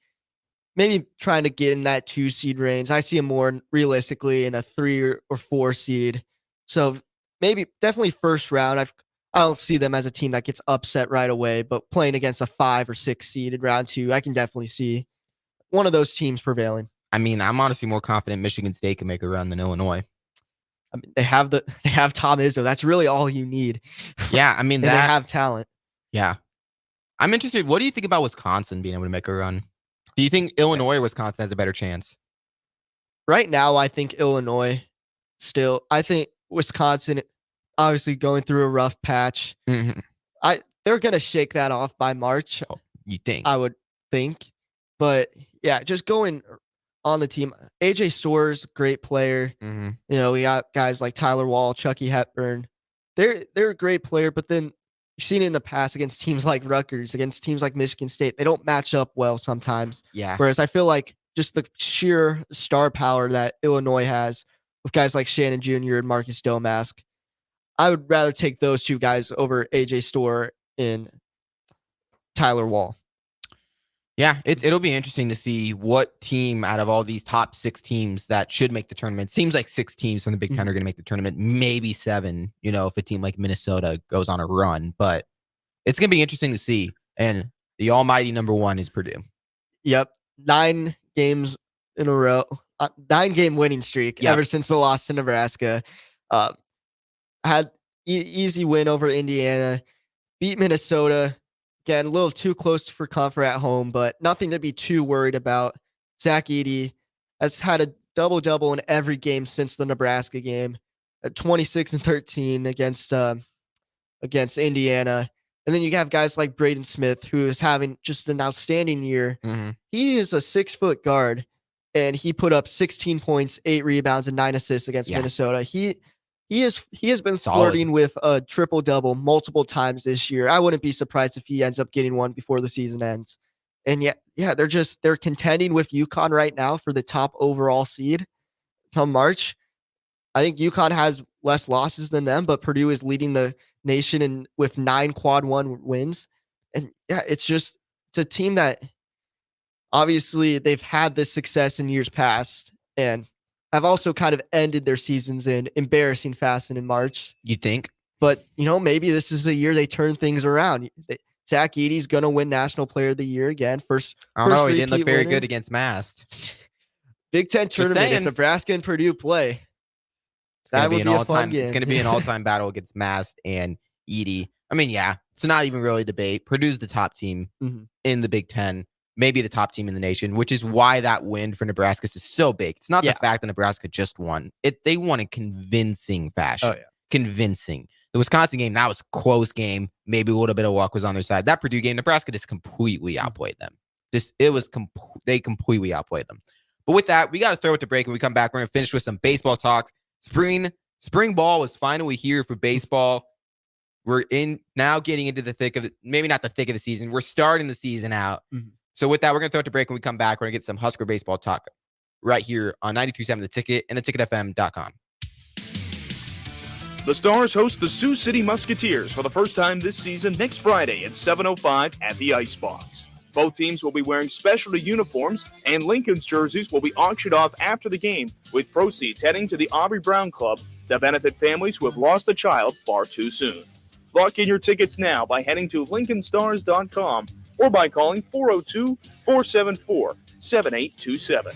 maybe trying to get in that 2 seed range. I see them more realistically in a 3 or 4 seed. So maybe definitely first round. I don't see them as a team that gets upset right away, but playing against a 5 or 6 seed in round 2, I can definitely see one of those teams prevailing. I mean, I'm honestly more confident Michigan State can make a run than Illinois. I mean, they have Tom Izzo. That's really all you need. Yeah, I mean, and they have talent. Yeah. I'm interested. What do you think about Wisconsin being able to make a run? Do you think Illinois or Wisconsin has a better chance? Right now, I think Illinois still. I think Wisconsin, obviously going through a rough patch. Mm-hmm. They're going to shake that off by March. You think? I would think. But yeah, just going on the team. AJ Storrs, great player. Mm-hmm. You know, we got guys like Tyler Wall, Chucky Hepburn. They're a great player, but then you've seen it in the past against teams like Rutgers, against teams like Michigan State. They don't match up well sometimes. Yeah. Whereas I feel like just the sheer star power that Illinois has with guys like Shannon Jr. and Marcus Domask, I would rather take those two guys over AJ Storr and Tyler Wall. Yeah, it'll be interesting to see what team out of all these top 6 teams that should make the tournament. Seems like 6 teams from the Big Ten are going to make the tournament, maybe 7, if a team like Minnesota goes on a run. But it's going to be interesting to see. And the almighty number 1 is Purdue. Yep. 9 games in a row. 9-game winning streak ever since the loss to Nebraska. Had easy win over Indiana. Beat Minnesota. Again, a little too close for comfort at home, but nothing to be too worried about. Zach Edey has had a double-double in every game since the Nebraska game, at 26 and 13 against Indiana. And then you have guys like Braden Smith, who is having just an outstanding year. Mm-hmm. He is a 6-foot guard, and he put up 16 points, 8 rebounds, and 9 assists against Minnesota. He has been flirting with a triple-double multiple times this year. I wouldn't be surprised if he ends up getting one before the season ends. And they're contending with UConn right now for the top overall seed come March. I think UConn has less losses than them, but Purdue is leading the nation with 9 quad 1 wins. And it's a team that obviously they've had this success in years past and have also kind of ended their seasons in embarrassing fashion in March. You think? But, maybe this is the year they turn things around. Zach Edey's going to win National Player of the Year again. I don't know. He didn't look very good against Mast. Big Ten tournament. If Nebraska and Purdue play, that would be a fun game. It's going to be an all-time battle against Mast and Edey. I mean, it's not even really a debate. Purdue's the top team in the Big Ten. Maybe the top team in the nation, which is why that win for Nebraska is so big. It's not the fact that Nebraska just won. They won in convincing fashion. Oh, yeah. Convincing. The Wisconsin game, that was a close game. Maybe a little bit of luck was on their side. That Purdue game, Nebraska just completely outplayed them. They completely outplayed them. But with that, we got to throw it to break. When we come back, we're going to finish with some baseball talk. Spring ball is finally here for baseball. We're now getting into the thick of it. Maybe not the thick of the season. We're starting the season out. Mm-hmm. So with that, we're going to throw it to break. When we come back, we're going to get some Husker baseball talk right here on 93.7 The Ticket and theticketfm.com. The Stars host the Sioux City Musketeers for the first time this season next Friday at 7:05 at the Icebox. Both teams will be wearing specialty uniforms, and Lincoln's jerseys will be auctioned off after the game, with proceeds heading to the Aubrey Brown Club to benefit families who have lost a child far too soon. Lock in your tickets now by heading to lincolnstars.com or by calling 402-474-7827.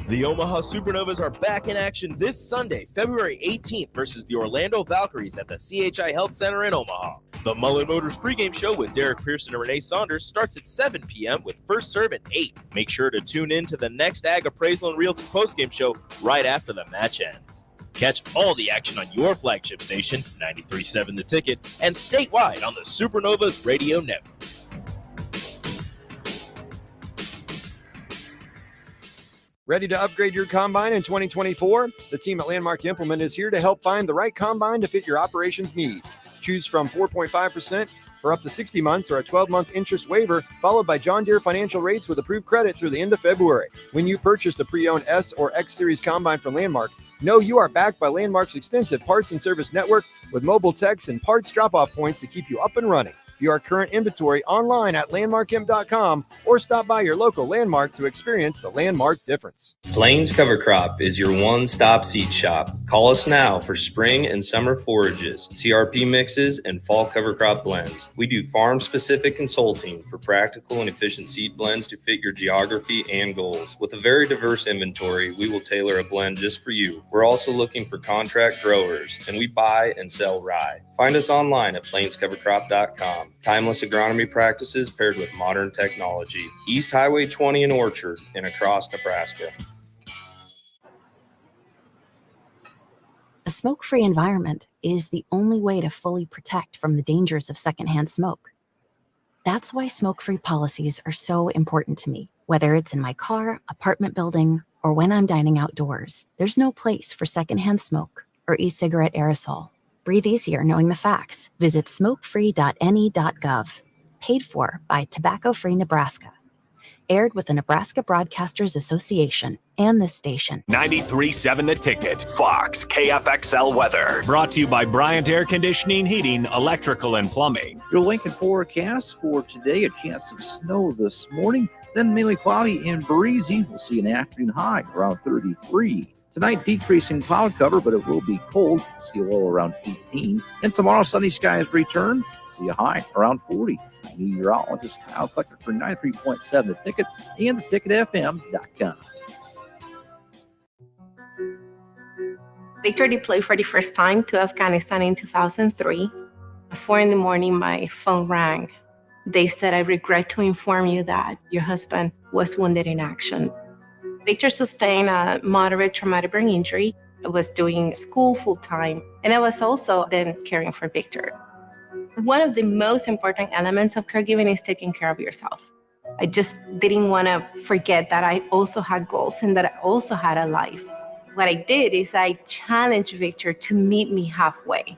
The Omaha Supernovas are back in action this Sunday, February 18th versus the Orlando Valkyries at the CHI Health Center in Omaha. The Mullen Motors pregame show with Derek Pearson and Renee Saunders starts at 7 p.m. with first serve at 8. Make sure to tune in to the next Ag Appraisal and Realty postgame show right after the match ends. Catch all the action on your flagship station, 93.7 The Ticket, and statewide on the Supernovas Radio Network. Ready to upgrade your combine in 2024? The team at Landmark Implement is here to help find the right combine to fit your operations needs. Choose from 4.5% for up to 60 months or a 12-month interest waiver, followed by John Deere financial rates with approved credit through the end of February. When you purchase a pre-owned S or X Series combine from Landmark, know you are backed by Landmark's extensive parts and service network with mobile techs and parts drop-off points to keep you up and running. View our current inventory online at landmarkm.com or stop by your local Landmark to experience the Landmark difference. Plains Cover Crop is your one-stop seed shop. Call us now for spring and summer forages, CRP mixes, and fall cover crop blends. We do farm-specific consulting for practical and efficient seed blends to fit your geography and goals. With a very diverse inventory, we will tailor a blend just for you. We're also looking for contract growers, and we buy and sell rye. Find us online at plainscovercrop.com. Timeless agronomy practices paired with modern technology. East Highway 20 in Orchard and across Nebraska. A smoke-free environment is the only way to fully protect from the dangers of secondhand smoke. That's why smoke-free policies are so important to me. Whether it's in my car, apartment building, or when I'm dining outdoors, there's no place for secondhand smoke or e-cigarette aerosol. Breathe easier knowing the facts. Visit smokefree.ne.gov. Paid for by Tobacco Free Nebraska. Aired with the Nebraska Broadcasters Association and this station. 93.7 The Ticket, Fox, KFXL weather. Brought to you by Bryant Air Conditioning, Heating, Electrical, and Plumbing. Your Lincoln forecast for today, a chance of snow this morning, then mainly cloudy and breezy. We'll see an afternoon high around 33. Tonight, decreasing cloud cover, but it will be cold. We'll see a low around 18. And tomorrow, sunny skies return. See a high around 40. Meteorologist Kyle Klecker for 93.7 The Ticket and theticketfm.com. Victor deployed for the first time to Afghanistan in 2003. At 4 a.m, my phone rang. They said, "I regret to inform you that your husband was wounded in action." Victor sustained a moderate traumatic brain injury. I was doing school full-time, and I was also then caring for Victor. One of the most important elements of caregiving is taking care of yourself. I just didn't want to forget that I also had goals and that I also had a life. What I did is I challenged Victor to meet me halfway.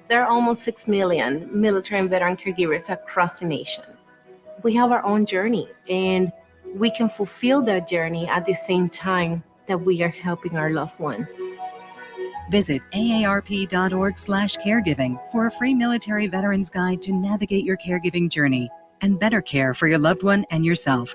There are almost 6 million military and veteran caregivers across the nation. We have our own journey, and we can fulfill that journey at the same time that we are helping our loved one. Visit aarp.org/caregiving for a free military veterans guide to navigate your caregiving journey and better care for your loved one and yourself.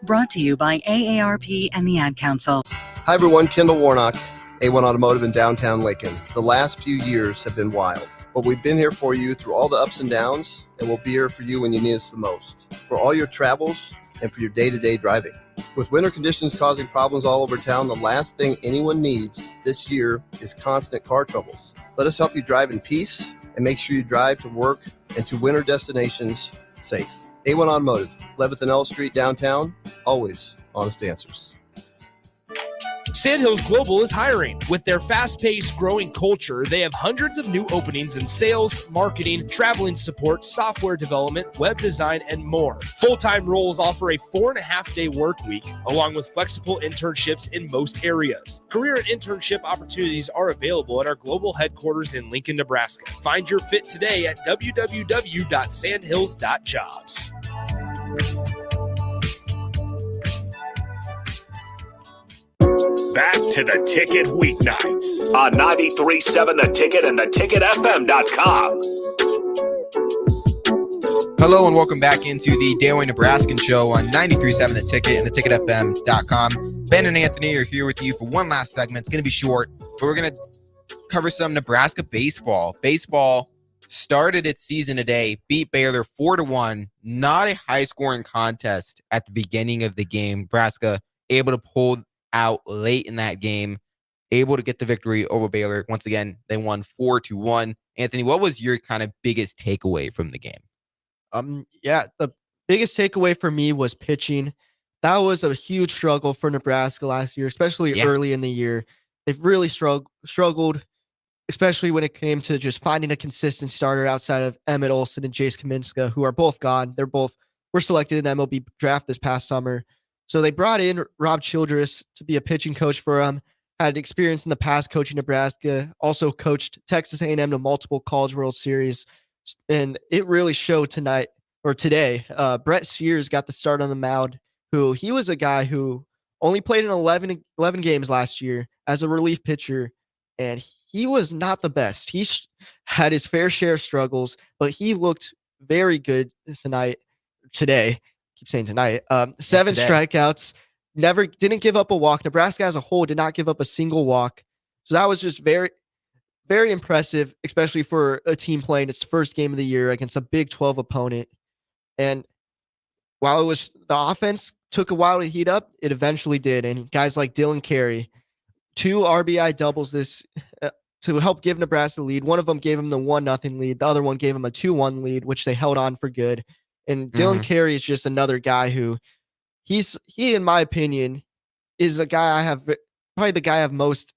Brought to you by AARP and the Ad Council. Hi everyone, Kendall Warnock, A1 Automotive in downtown Lincoln. The last few years have been wild, but we've been here for you through all the ups and downs, and we'll be here for you when you need us the most. For all your travels and for your day-to-day driving. With winter conditions causing problems all over town, the last thing anyone needs this year is constant car troubles. Let us help you drive in peace and make sure you drive to work and to winter destinations safe. A1 Automotive, 11th and L Street downtown, always honest answers. Sandhills Global is hiring. With their fast-paced, growing culture, they have hundreds of new openings in sales, marketing, traveling support, software development, web design, and more. Full-time roles offer a 4.5-day work week, along with flexible internships in most areas. Career and internship opportunities are available at our global headquarters in Lincoln, Nebraska. Find your fit today at www.sandhills.jobs. Back to The Ticket weeknights on 93.7 The Ticket and theticketfm.com. Hello and welcome back into the Daily Nebraskan Show on 93.7 The Ticket and theticketfm.com. Ben and Anthony are here with you for one last segment. It's going to be short, but we're going to cover some Nebraska baseball. Baseball started its season today, beat Baylor 4-1. Not a high-scoring contest at the beginning of the game. Nebraska able to pull out late in that game, able to get the victory over Baylor. Once again, they won 4-1. Anthony, what was your kind of biggest takeaway from the game? The biggest takeaway for me was pitching. That was a huge struggle for Nebraska last year, especially early in the year. They've really struggled, especially when it came to just finding a consistent starter outside of Emmett Olson and Jace Kaminska, who are both gone. Were selected in the MLB draft this past summer. So they brought in Rob Childress to be a pitching coach for them. Had experience in the past coaching Nebraska. Also coached Texas A&M to multiple College World Series. And it really showed today. Brett Sears got the start on the mound, he was a guy who only played in 11 games last year as a relief pitcher. And he was not the best. He had his fair share of struggles, but he looked very good today. Keep saying tonight. 7 today. strikeouts. Didn't give up a walk. Nebraska as a whole did not give up a single walk. So that was just very, very impressive, especially for a team playing its first game of the year against a Big 12 opponent. And while the offense took a while to heat up, it eventually did. And guys like Dylan Carey, 2 RBI doubles to help give Nebraska the lead. One of them gave him the 1-0 lead. The other one gave him a 2-1 lead, which they held on for good. And Dylan Carey is just another guy who he, in my opinion, is a guy probably the guy I have most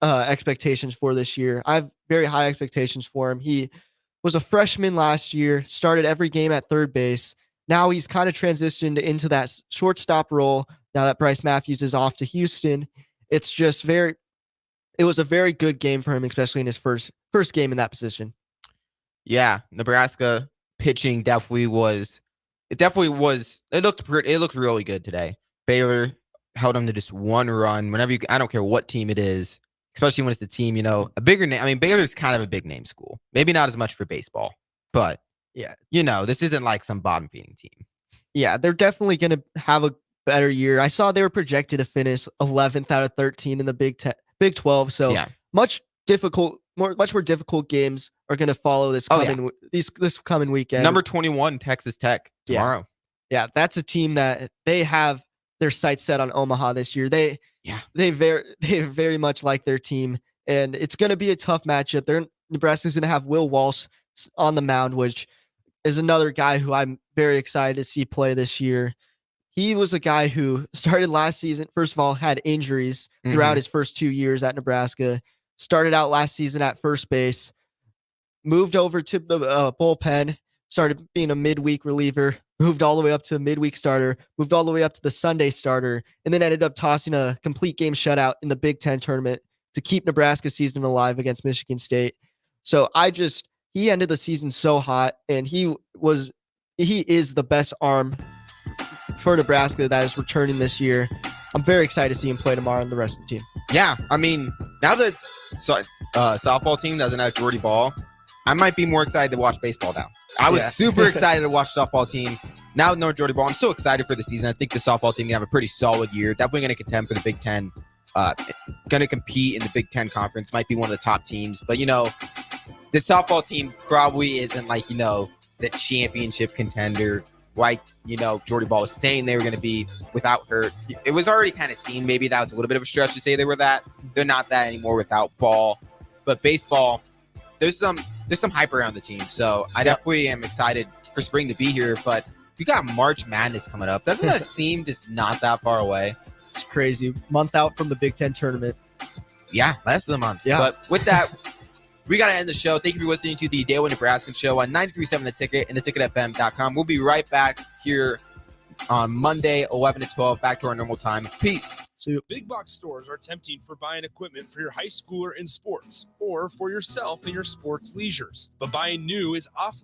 expectations for this year. I have very high expectations for him. He was a freshman last year, started every game at third base. Now he's kind of transitioned into that shortstop role now that Bryce Matthews is off to Houston. It's just it was a very good game for him, especially in his first game in that position. Yeah, Nebraska pitching it looked really good today. Baylor held them to just 1 run. I don't care what team it is, especially when it's the team, a bigger name. I mean, Baylor's kind of a big name school. Maybe not as much for baseball, but yeah, this isn't like some bottom feeding team. Yeah, they're definitely going to have a better year. I saw they were projected to finish 11th out of 13 in the Big 12. So yeah. much more difficult games are going to follow this coming weekend. Number 21, Texas Tech tomorrow. Yeah, that's a team that they have their sights set on Omaha this year. They very much like their team, and it's going to be a tough matchup. Nebraska's going to have Will Walsh on the mound, which is another guy who I'm very excited to see play this year. He was a guy who started last season. First of all, had injuries throughout his first 2 years at Nebraska. Started out last season at first base, moved over to the bullpen, started being a midweek reliever, moved all the way up to a midweek starter, moved all the way up to the Sunday starter, and then ended up tossing a complete game shutout in the Big Ten tournament to keep Nebraska's season alive against Michigan State. So he ended the season so hot, and he is the best arm for Nebraska that is returning this year. I'm very excited to see him play tomorrow and the rest of the team. Yeah, I mean, now that softball team doesn't have Jordy Ball, I might be more excited to watch baseball now. I was super excited to watch softball team. Now with no Jordy Ball, I'm still excited for the season. I think the softball team can have a pretty solid year. Definitely going to contend for the Big Ten. Going to compete in the Big Ten conference. Might be one of the top teams. But, the softball team probably isn't like, the championship contender. Like, Jordy Ball was saying they were going to be without her. It was already kind of seen. Maybe that was a little bit of a stretch to say they were that. They're not that anymore without Ball. But baseball, there's some hype around the team. So I definitely am excited for spring to be here. But we got March Madness coming up. Doesn't that seem just not that far away? It's crazy. Month out from the Big Ten tournament. Yeah, less than a month. Yeah. But with that, we got to end the show. Thank you for listening to the Daily Nebraskan Show on 93.7 The Ticket and theticketfm.com. We'll be right back here on Monday, 11 to 12, back to our normal time. Peace. See you. Big box stores are tempting for buying equipment for your high schooler in sports or for yourself in your sports leisures. But buying new is awfully